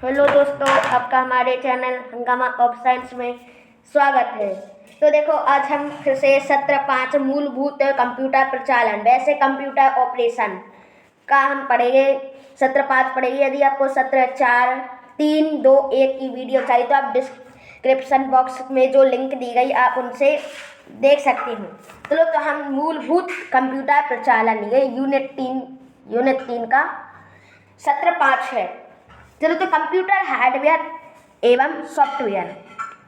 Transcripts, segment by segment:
Hello दोस्तों, आपका हमारे चैनल हंगामा ऑफ साइंस में स्वागत है। तो देखो, आज हम फिर से सत्र 5 मूलभूत कंप्यूटर प्रचालन वैसे कंप्यूटर ऑपरेशन का हम पढ़ेंगे। सत्र 5 पढ़ेंगे। यदि आपको सत्र 4, 3, 2, 1 की वीडियो चाहिए तो आप डिस्क्रिप्शन बॉक्स में जो लिंक दी गई आप उनसे देख सकते हैं। तो हम मूलभूत कंप्यूटर प्रचालन ये यूनिट 3 का सत्र 5 है। चलो, तो कंप्यूटर हार्डवेयर एवं सॉफ्टवेयर।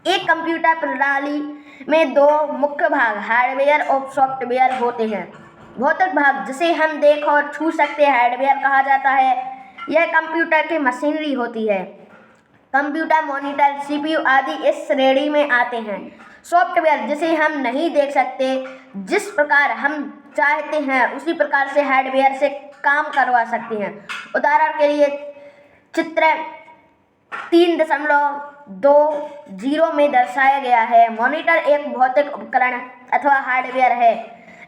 एक कंप्यूटर प्रणाली में दो मुख्य भाग हार्डवेयर और सॉफ्टवेयर होते हैं। भौतिक भाग जिसे हम देख और छू सकते हैं हार्डवेयर कहा जाता है। यह कंप्यूटर की मशीनरी होती है। कंप्यूटर, मॉनिटर, सीपीयू आदि इस श्रेणी में आते हैं। सॉफ्टवेयर जिसे हम नहीं देख सकते, जिस प्रकार हम चाहते हैं उसी प्रकार से हार्डवेयर से काम करवा सकते हैं। उदाहरण के लिए चित्र 3.20 में दर्शाया गया है। मॉनिटर एक भौतिक उपकरण अथवा हार्डवेयर है।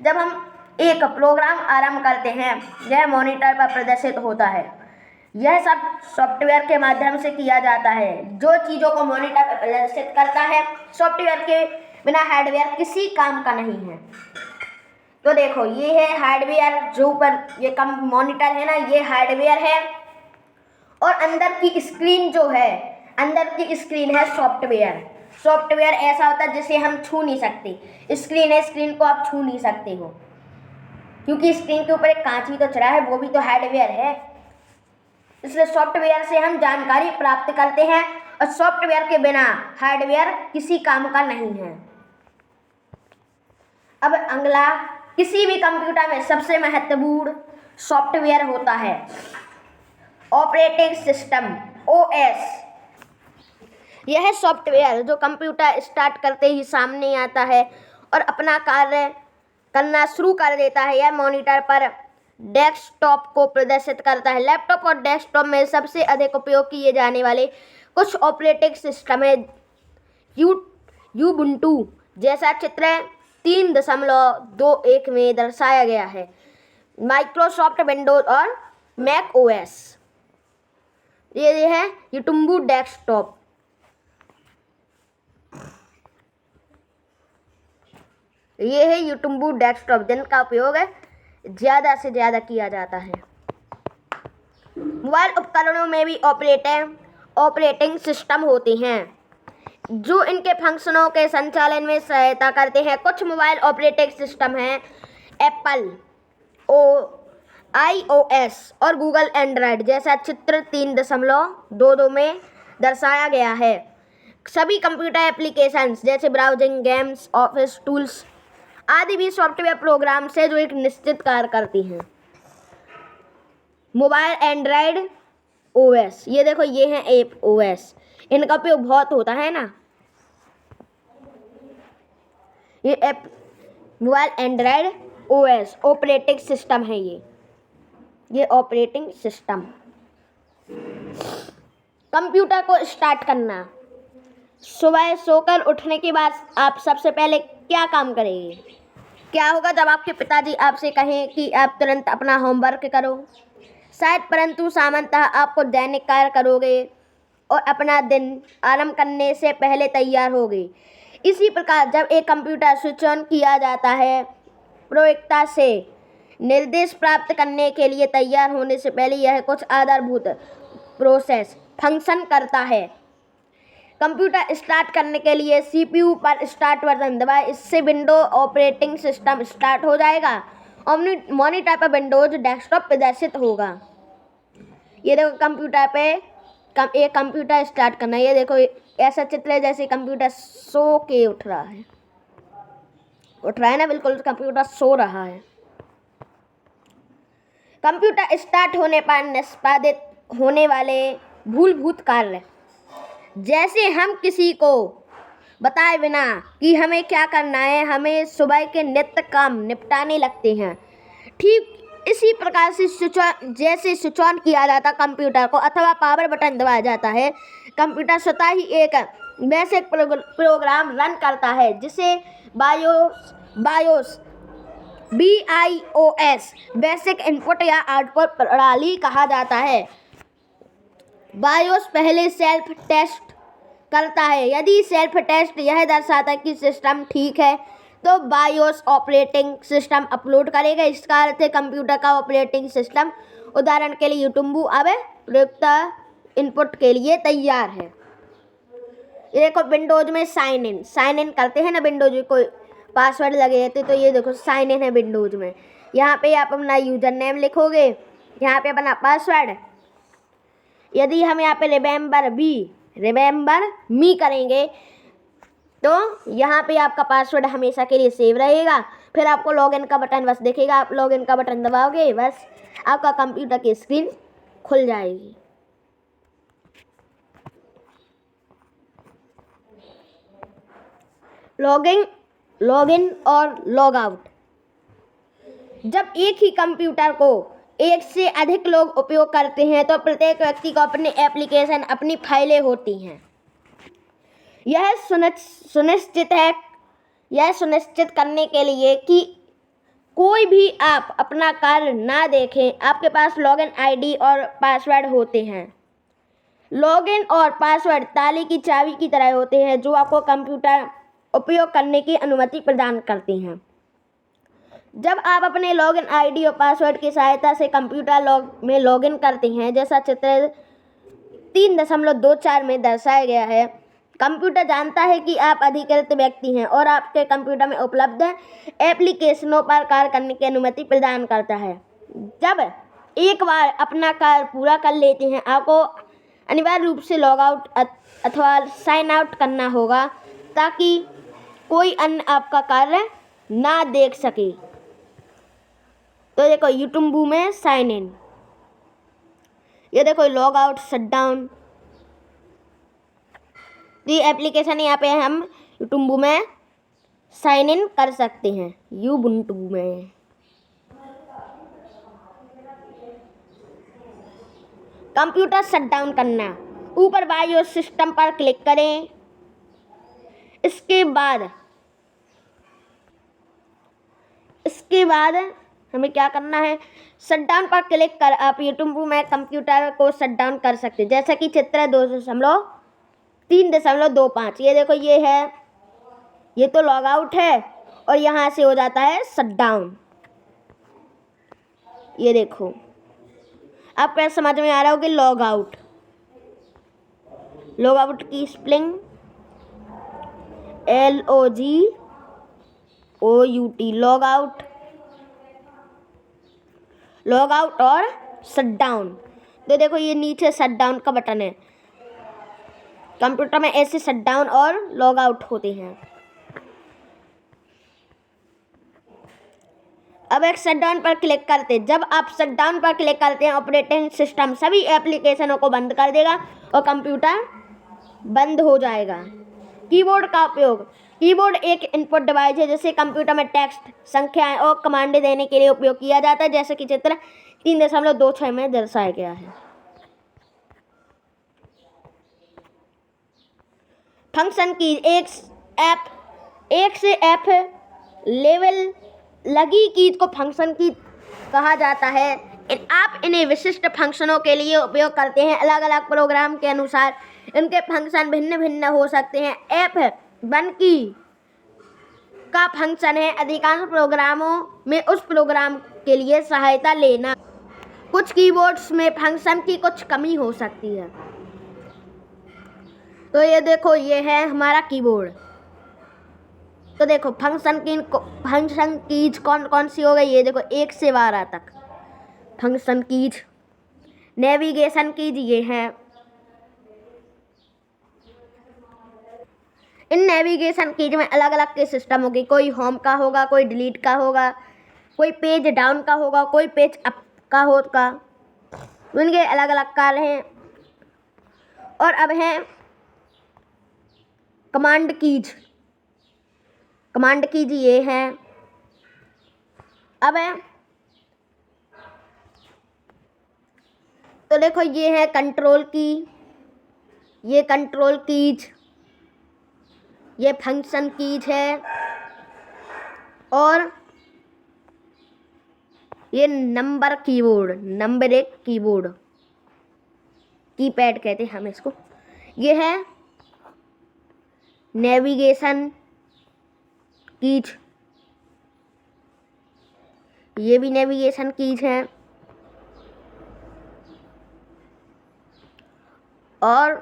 जब हम एक प्रोग्राम आरंभ करते हैं, यह मॉनिटर पर प्रदर्शित होता है। यह सब सॉफ्टवेयर के माध्यम से किया जाता है। जो चीज़ों को मॉनिटर पर प्रदर्शित करता है, सॉफ्टवेयर के बिना हार्डवेयर किसी काम का नहीं है। तो देखो, ये है हार्डवेयर, जो ऊपर ये मॉनिटर है ना, ये हार्डवेयर है। और अंदर की स्क्रीन जो है, अंदर की स्क्रीन है सॉफ्टवेयर। सॉफ्टवेयर ऐसा होता है जिसे हम छू नहीं सकते। स्क्रीन है, स्क्रीन को आप छू नहीं सकते हो, क्योंकि स्क्रीन के ऊपर एक कांच भी तो चढ़ा है, वो भी तो हार्डवेयर है। इसलिए सॉफ्टवेयर से हम जानकारी प्राप्त करते हैं, और सॉफ्टवेयर के बिना हार्डवेयर किसी काम का नहीं है। अब अगला, किसी भी कंप्यूटर में सबसे महत्वपूर्ण सॉफ्टवेयर होता है ऑपरेटिंग सिस्टम, ओएस। यह सॉफ्टवेयर जो कंप्यूटर स्टार्ट करते ही सामने आता है और अपना कार्य करना शुरू कर देता है। यह मॉनिटर पर डेस्कटॉप को प्रदर्शित करता है। लैपटॉप और डेस्कटॉप में सबसे अधिक उपयोग किए जाने वाले कुछ ऑपरेटिंग सिस्टम है यूबुंटू, जैसा चित्र 3.21 में दर्शाया गया है। माइक्रोसॉफ्ट विंडोज और मैक ओएस। ये है यूबुंटू डेस्कटॉप। ये है यूबुंटू डेस्कटॉप, जिनका उपयोग ज़्यादा से ज़्यादा किया जाता है। मोबाइल उपकरणों में भी ऑपरेटिंग सिस्टम होते हैं जो इनके फंक्शनों के संचालन में सहायता करते हैं। कुछ मोबाइल ऑपरेटिंग सिस्टम हैं एप्पल iOS और गूगल एंड्रॉयड, जैसा चित्र 3.22 में दर्शाया गया है। सभी कंप्यूटर एप्लीकेशंस जैसे ब्राउजिंग, गेम्स, ऑफिस टूल्स आदि भी सॉफ्टवेयर प्रोग्राम से जो एक निश्चित कार्य करती हैं। मोबाइल एंड्रॉयड ओएस, ये देखो, ये है एप ओएस। इनका उपयोग बहुत होता है ना। ये app mobile Android OS operating system है। ये ऑपरेटिंग सिस्टम। कंप्यूटर को स्टार्ट करना। सुबह सोकर उठने के बाद आप सबसे पहले क्या काम करेंगे? क्या होगा जब आपके पिताजी आपसे कहें कि आप तुरंत अपना होमवर्क करो? शायद, परंतु सामान्यतः आपको दैनिक कार्य करोगे और अपना दिन आरंभ करने से पहले तैयार होगे। इसी प्रकार जब एक कंप्यूटर स्विच ऑन किया जाता है, प्रयोक्ता से निर्देश प्राप्त करने के लिए तैयार होने से पहले यह कुछ आधारभूत प्रोसेस फंक्शन करता है। कंप्यूटर स्टार्ट करने के लिए सीपीयू पर स्टार्ट बटन दबाएं, इससे विंडो ऑपरेटिंग सिस्टम स्टार्ट हो जाएगा और मॉनिटर पर विंडोज डेस्कटॉप प्रदर्शित होगा। ये देखो, कंप्यूटर पे एक कंप्यूटर स्टार्ट करना। ये देखो, ऐसा चित्र है जैसे कंप्यूटर सो के उठ रहा है ना, बिल्कुल कंप्यूटर सो रहा है। कंप्यूटर स्टार्ट होने पर निष्पादित होने वाले मूलभूत कार्य, जैसे हम किसी को बताए बिना कि हमें क्या करना है, हमें सुबह के नित्य काम निपटाने लगते हैं। ठीक इसी प्रकार से जैसे स्विच ऑन किया जाता कंप्यूटर को अथवा पावर बटन दबाया जाता है, कंप्यूटर स्वतः ही एक बेसिक प्रोग्राम रन करता है जिसे बायोस बेसिक इनपुट या आउटपुट प्रणाली कहा जाता है। बायोस पहले सेल्फ टेस्ट करता है। यदि सेल्फ टेस्ट यह दर्शाता है कि सिस्टम ठीक है तो बायोस ऑपरेटिंग सिस्टम अपलोड करेगा। इसका अर्थ है कंप्यूटर का ऑपरेटिंग सिस्टम, उदाहरण के लिए यूटुम्बू, अब प्रयुक्त इनपुट के लिए तैयार है। ये देखो विंडोज में साइन इन करते हैं ना, विंडोज कोई पासवर्ड लगे रहते तो ये देखो साइन इन है विंडोज में। यहाँ पे आप अपना यूजर नेम लिखोगे, यहाँ पे अपना पासवर्ड। यदि हम यहाँ पे रिमेंबर मी करेंगे तो यहाँ पे आपका पासवर्ड हमेशा के लिए सेव रहेगा। फिर आपको लॉगिन का बटन बस दिखेगा, आप लॉगिन का बटन दबाओगे, बस आपका कंप्यूटर की स्क्रीन खुल जाएगी। लॉगिन और लॉग आउट। जब एक ही कंप्यूटर को एक से अधिक लोग उपयोग करते हैं तो प्रत्येक व्यक्ति को अपनी एप्लीकेशन, अपनी फाइलें होती हैं। यह सुनिश्चित करने के लिए कि कोई भी आप अपना कार्य ना देखें, आपके पास लॉगिन आईडी और पासवर्ड होते हैं। लॉगिन और पासवर्ड ताले की चाबी की तरह होते हैं जो आपको कंप्यूटर उपयोग करने की अनुमति प्रदान करते हैं। जब आप अपने लॉगिन आईडी और पासवर्ड की सहायता से कंप्यूटर में लॉगिन करते हैं, जैसा चित्र 3.24 में दर्शाया गया है, कंप्यूटर जानता है कि आप अधिकृत व्यक्ति हैं और आपके कंप्यूटर में उपलब्ध एप्लीकेशनों पर कार्य करने की अनुमति प्रदान करता है। जब एक बार अपना कार्य पूरा कर लेते हैं, आपको अनिवार्य रूप से लॉग आउट अथवा साइन आउट करना होगा ताकि कोई अन्य आपका कार्य ना देख सके। तो देखो यूटुम्बू में साइन इन, ये देखो लॉग आउट, शट डाउन। ये एप्लीकेशन यहाँ पे हम यूटुम्बू में साइन इन कर सकते हैं, यूबुंटू में। कंप्यूटर शट डाउन करना, ऊपर बायोस सिस्टम पर क्लिक करें। इसके बाद हमें क्या करना है, शट डाउन पर क्लिक कर आप यूट्यूब में कंप्यूटर को शट डाउन कर सकते हैं, जैसा कि चित्र 3.25। ये देखो ये है, ये तो लॉग आउट है और यहाँ से हो जाता है शट डाउन। ये देखो आपको समझ में आ रहा हो कि लॉग आउट की स्पेलिंग LOGOUT, लॉग आउट और शट डाउन। तो देखो ये नीचे शट डाउन का बटन है। कंप्यूटर में ऐसे शट डाउन और लॉग आउट होते हैं। अब एक शट डाउन पर क्लिक करते, जब आप शट डाउन पर क्लिक करते हैं, ऑपरेटिंग सिस्टम सभी एप्लीकेशनों को बंद कर देगा और कंप्यूटर बंद हो जाएगा। कीबोर्ड का उपयोग, कीबोर्ड एक इनपुट डिवाइस है जिसे कंप्यूटर में टेक्स्ट, संख्याएं और कमांड देने के लिए उपयोग किया जाता है, जैसे कि चित्र 3.26 में दर्शाया गया है। फंक्शन की एक से एफ लेवल लगी कीज को फंक्शन की कहा जाता है। आप इन्हें विशिष्ट फंक्शनों के लिए उपयोग करते हैं। अलग अलग प्रोग्राम के अनुसार इनके फंक्शन भिन्न भिन्न हो सकते हैं। F1 की का फंक्शन है अधिकांश प्रोग्रामों में उस प्रोग्राम के लिए सहायता लेना। कुछ कीबोर्ड्स में फंक्शन की कुछ कमी हो सकती है। तो ये देखो ये है हमारा कीबोर्ड। तो देखो फंक्शन कीज कौन कौन सी हो गई, ये देखो 1 से 12 तक फंक्शन कीज। नेविगेशन कीज ये है। इन नेविगेशन कीज में अलग अलग के सिस्टम होगी, कोई होम का होगा, कोई डिलीट का होगा, कोई पेज डाउन का होगा, कोई पेज अप का होगा। उनके अलग अलग कार्य हैं। और अब हैं कमांड कीज ये है। अब है तो देखो ये है कंट्रोल की, ये कंट्रोल कीज, ये फंक्शन कीज है और ये नंबरिक कीबोर्ड। कीपैड कहते हैं हम इसको। ये है नेविगेशन कीज, ये भी नेविगेशन कीज है। और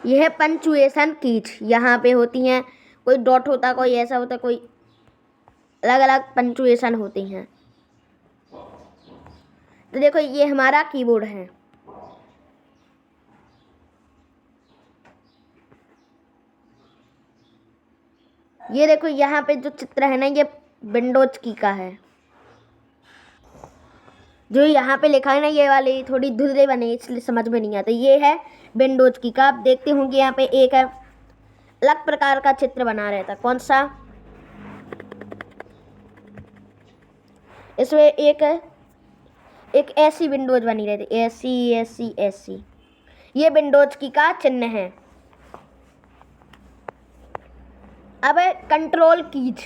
यह है पंचुएशन कीज, यहाँ पे होती हैं, कोई डॉट होता, कोई ऐसा होता, कोई अलग अलग पंचुएशन होती हैं। तो देखो ये हमारा कीबोर्ड है। ये देखो यहाँ पे जो चित्र है ना, ये विंडोज की का है। जो यहाँ पे लिखा है ना, ये वाली थोड़ी धुंधले बने इसलिए समझ में नहीं आता। ये है विंडोज की का। आप देखते होंगे यहाँ पे एक अलग प्रकार का चित्र बना रहता। कौन सा? इसमें एक ऐसी विंडोज बनी रहती, ऐसी ऐसी ऐसी। ये विंडोज की का चिन्ह है। अब कंट्रोल कीज।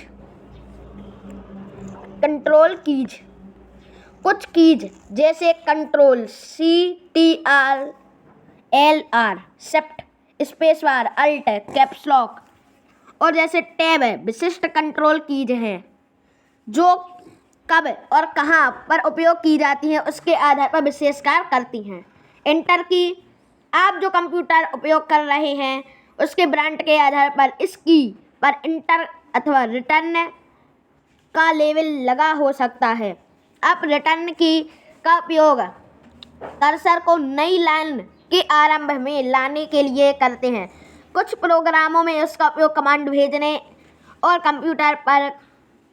कंट्रोल कीज कुछ कीज जैसे control CTRL-R, shift, space bar, alt, caps lock और जैसे टैब है, विशिष्ट कंट्रोल कीज हैं जो कब और कहाँ पर उपयोग की जाती हैं उसके आधार पर विशेष कार्य करती हैं। एंटर की, आप जो कंप्यूटर उपयोग कर रहे हैं उसके ब्रांड के आधार पर इस की पर इंटर अथवा रिटर्न का लेबल लगा हो सकता है। आप रिटर्न की का उपयोग कर्सर को नई लाइन के आरंभ में लाने के लिए करते हैं। कुछ प्रोग्रामों में इसका उपयोग कमांड भेजने और कंप्यूटर पर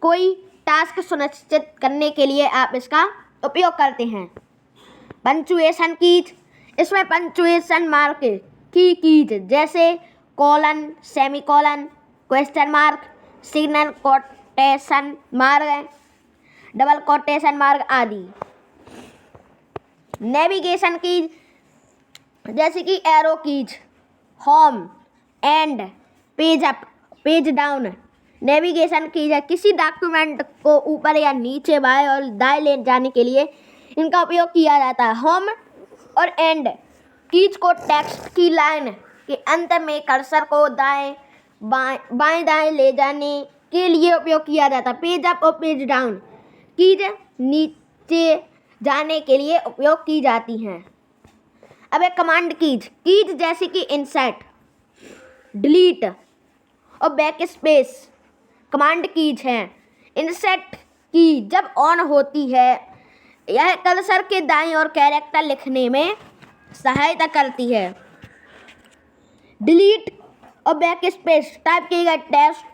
कोई टास्क सुनिश्चित करने के लिए आप इसका उपयोग करते हैं। पंचुएशन कीज, इसमें पंचुएशन मार्क की कीज जैसे colon, semicolon, question mark, signal quotation mark, double quotation mark आदि। नेविगेशन कीज जैसे कि arrow keys, home, and, page up, page down. Navigation keys है किसी डॉक्यूमेंट को ऊपर या नीचे, बाएं और दाएं ले जाने के लिए इनका उपयोग किया जाता है। होम और एंड कीज को टेक्स्ट की लाइन के अंत में कर्सर को दाएं बाएं दाएं ले जाने के लिए उपयोग किया जाता है। पेज अप और पेज डाउन कीज नीचे जाने के लिए उपयोग की जाती हैं। अब एक कमांड कीज जैसे कि इंसर्ट, डिलीट और बैक स्पेस कमांड कीज हैं। इंसर्ट की जब ऑन होती है यह कर्सर के दाईं ओर कैरेक्टर लिखने में सहायता करती है। डिलीट और बैक स्पेस टाइप किए गए टेक्स्ट,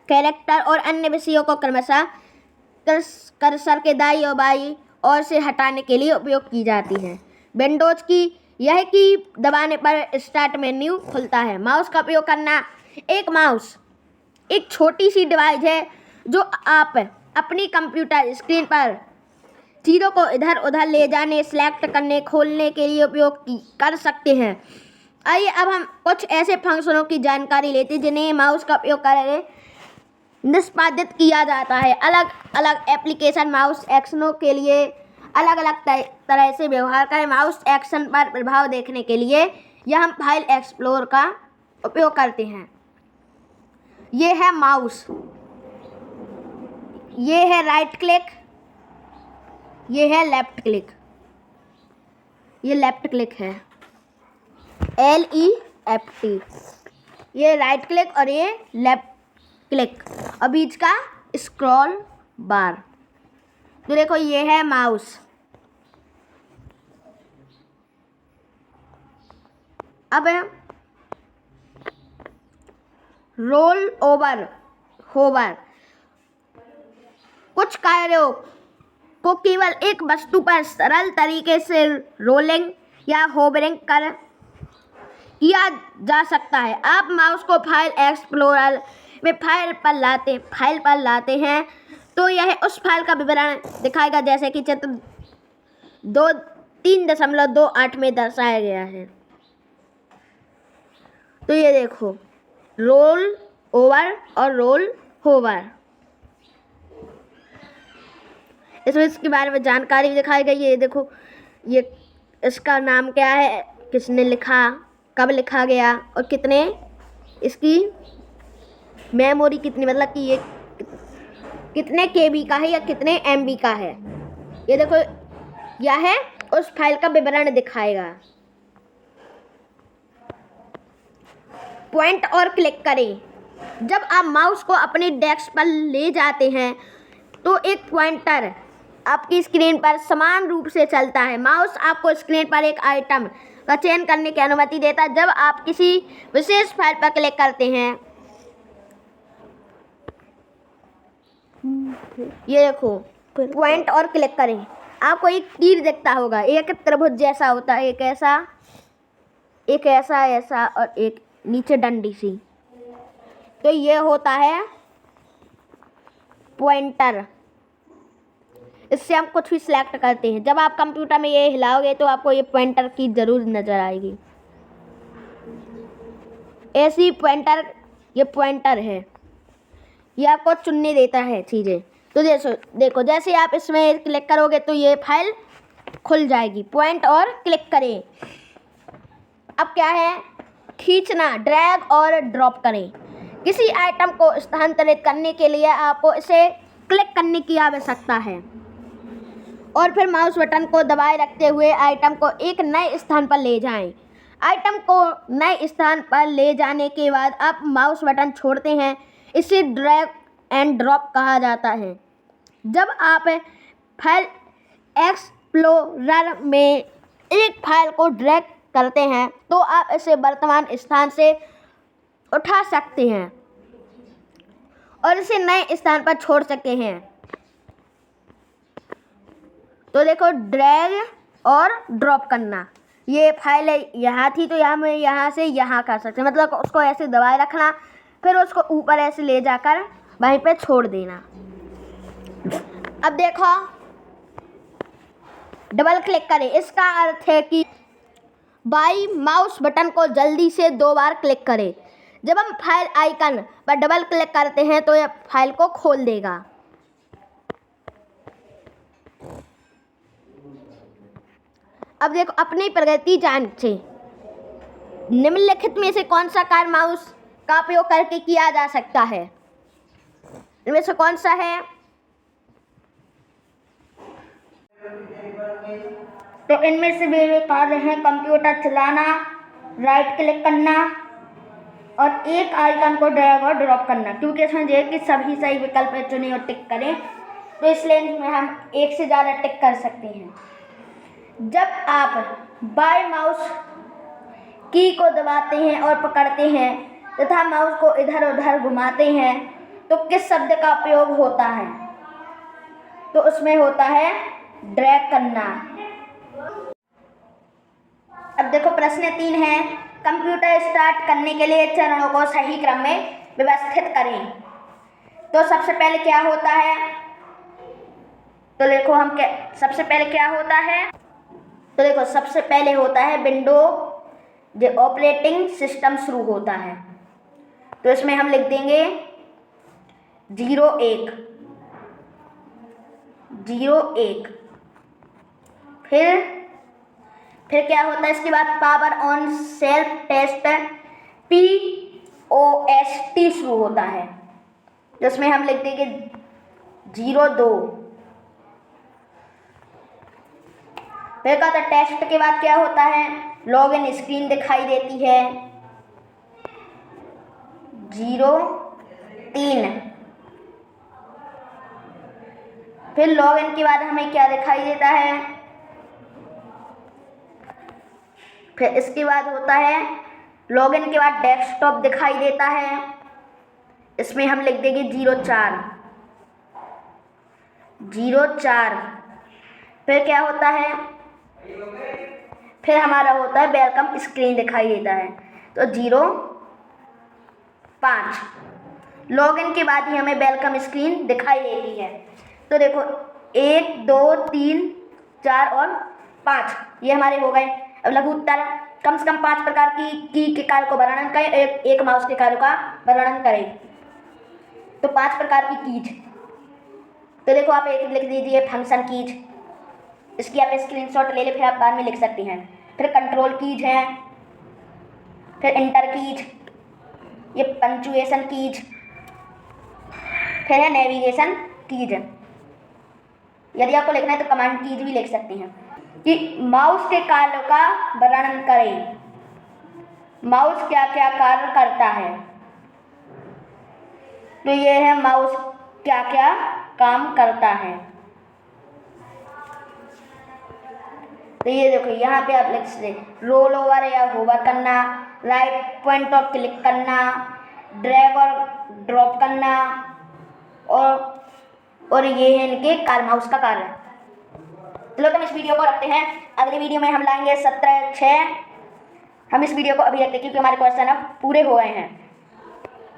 कैरेक्टर और अन्य विषयों को क्रमशः कर्सर के दाईं और बाईं ओर से हटाने के लिए उपयोग की जाती है। विंडोज की यह की दबाने पर स्टार्ट मेन्यू खुलता है। माउस का उपयोग करना, एक माउस एक छोटी सी डिवाइस है जो आप अपनी कंप्यूटर स्क्रीन पर चीज़ों को इधर उधर ले जाने, सेलेक्ट करने, खोलने के लिए उपयोग कर सकते हैं। आइए अब हम कुछ ऐसे फंक्शनों की जानकारी लेते हैं जिन्हें माउस का उपयोग करके निष्पादित किया जाता है। अलग अलग एप्लीकेशन माउस एक्शनों के लिए अलग अलग तरह से व्यवहार करें। माउस एक्शन पर प्रभाव देखने के लिए यह हम फाइल एक्सप्लोर का उपयोग करते हैं। ये है माउस, ये है राइट क्लिक, ये है लेफ्ट क्लिक। ये लेफ्ट क्लिक है, LEFT। ये राइट क्लिक और ये लेफ्ट क्लिक और बीच का स्क्रॉल बार। तो देखो ये है माउस। अब रोल ओवर, होवर कुछ कार्यों को केवल एक वस्तु पर सरल तरीके से रोलिंग या होवरिंग कर किया जा सकता है। आप माउस को फाइल एक्सप्लोरर में फाइल पर लाते हैं तो यह उस फाइल का विवरण दिखाएगा जैसे कि चित्र 3.28 में दर्शाया गया है। तो ये देखो रोल ओवर और रोल होवर। इसमें इसके बारे में जानकारी भी दिखाई गई है। देखो ये इसका नाम क्या है, किसने लिखा, कब लिखा गया और कितने इसकी मेमोरी कितनी, मतलब कि ये कितने केबी का है या कितने एमबी का है। ये देखो यह है उस फाइल का विवरण दिखाएगा। पॉइंट और क्लिक करें। जब आप माउस को अपने डेस्क पर ले जाते हैं तो एक पॉइंटर आपकी स्क्रीन पर समान रूप से चलता है। माउस आपको स्क्रीन पर एक आइटम का चयन करने की अनुमति देता है। जब आप किसी विशेष फाइल पर क्लिक करते हैं, ये देखो पॉइंट और क्लिक करें, आपको एक तीर दिखता होगा, एक त्रिभुज जैसा होता है, एक ऐसा और एक नीचे डंडी सी, तो ये होता है पॉइंटर। इससे हम कुछ भी सिलेक्ट करते हैं। जब आप कंप्यूटर में ये हिलाओगे तो आपको ये पॉइंटर की जरूर नज़र आएगी। ऐसी पॉइंटर, ये पॉइंटर है, ये आपको चुनने देता है चीज़ें। तो देखो जैसे आप इसमें क्लिक करोगे तो ये फाइल खुल जाएगी। पॉइंट और क्लिक करें। अब क्या है, खींचना, ड्रैग और ड्रॉप करें। किसी आइटम को स्थानांतरित करने के लिए आपको इसे क्लिक करने की आवश्यकता है और फिर माउस बटन को दबाए रखते हुए आइटम को एक नए स्थान पर ले जाएं। आइटम को नए स्थान पर ले जाने के बाद आप माउस बटन छोड़ते हैं। इसे ड्रैग एंड ड्रॉप कहा जाता है। जब आप फाइल एक्सप्लोरर में एक फाइल को ड्रैग करते हैं तो आप इसे वर्तमान स्थान से उठा सकते हैं और इसे नए स्थान पर छोड़ सकते हैं। तो देखो ड्रैग और ड्रॉप करना, ये फाइल यहाँ थी तो यहाँ में यहाँ से यहाँ कर सकते हैं, मतलब उसको ऐसे दबाए रखना, फिर उसको ऊपर ऐसे ले जाकर वहीं पे छोड़ देना। अब देखो डबल क्लिक करें। इसका अर्थ है कि बाई माउस बटन को जल्दी से 2 बार क्लिक करें। जब हम फाइल आइकन पर डबल क्लिक करते हैं तो यह फाइल को खोल देगा। अब देखो अपनी प्रगति जांचें। निम्नलिखित में से कौन सा कार्य माउस का उपयोग करके किया जा सकता है? इनमें से कौन सा है? तो इनमें से वे कार्य हैं कंप्यूटर चलाना, राइट क्लिक करना और एक आइकन को ड्रैग और ड्रॉप करना। क्योंकि इसमें जो है कि सभी सही विकल्प चुने और टिक करें, तो इसलिए इसमें हम एक से ज़्यादा टिक कर सकते हैं। जब आप बाएं माउस की को दबाते हैं और पकड़ते हैं तथा माउस को इधर उधर घुमाते हैं तो किस शब्द का उपयोग होता है? तो उसमें होता है ड्रैग करना। अब देखो प्रश्न 3 है, कंप्यूटर स्टार्ट करने के लिए चरणों को सही क्रम में व्यवस्थित करें। तो सबसे पहले क्या होता है? तो देखो सबसे पहले क्या होता है? तो देखो सबसे पहले होता है विंडो जो ऑपरेटिंग सिस्टम शुरू होता है। तो इसमें हम लिख देंगे 01 01। फिर क्या होता है इसके बाद power on self test POST शुरू होता है। तो इसमें हम लिख देंगे 02। फिर कहता है टेस्ट के बाद क्या होता है? लॉगिन स्क्रीन दिखाई देती है 03। फिर लॉगिन के बाद हमें क्या दिखाई देता है? फिर इसके बाद होता है लॉगिन के बाद डेस्कटॉप दिखाई देता है। इसमें हम लिख देंगे 04। फिर क्या होता है? फिर हमारा होता है वेलकम स्क्रीन दिखाई देता है, तो 05। लॉगिन के बाद ही हमें वेलकम स्क्रीन दिखाई देती है। तो देखो 1 2 3 4 और 5 ये हमारे हो गए। अब लघु उत्तर, कम से कम 5 प्रकार की के कार्य को वर्णन करें, एक माउस के कार्य का वर्णन करें। तो 5 प्रकार की कीज, तो देखो आप एक लिख दीजिए फंक्शन कीज, इसकी आप स्क्रीनशॉट ले ले, फिर आप बाद में लिख सकती हैं। फिर कंट्रोल कीज है, फिर इंटर कीज, ये पंचुएशन कीज, फिर है नेविगेशन कीज। यदि आपको लिखना है तो कमांड कीज भी लिख सकती हैं। कि माउस के कार्यों का वर्णन करें, माउस क्या क्या कार्य करता है। तो ये है माउस क्या क्या काम करता है। तो ये देखो यहाँ पे आप लिख सकते रोल ओवर या होवर करना, राइट पॉइंट और क्लिक करना, ड्रैग और ड्रॉप करना, और ये है इनके माउस का कार्य। चलो तो हम इस वीडियो को रखते हैं, अगली वीडियो में हम लाएंगे 17/6। हम इस वीडियो को अभी रखते हैं क्योंकि हमारे क्वेश्चन अब पूरे हो गए हैं।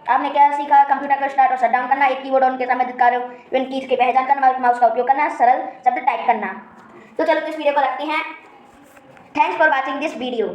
आपने क्या सीखा? कंप्यूटर को स्टार्ट और शट डाउन करना, एक कीबोर्ड और उनके संबंधित कार्यों इन कीज की पहचान करना, माउस का उपयोग करना, सरल शब्द टाइप करना। तो चलो तो इस वीडियो को रखते हैं। Thanks for watching this video.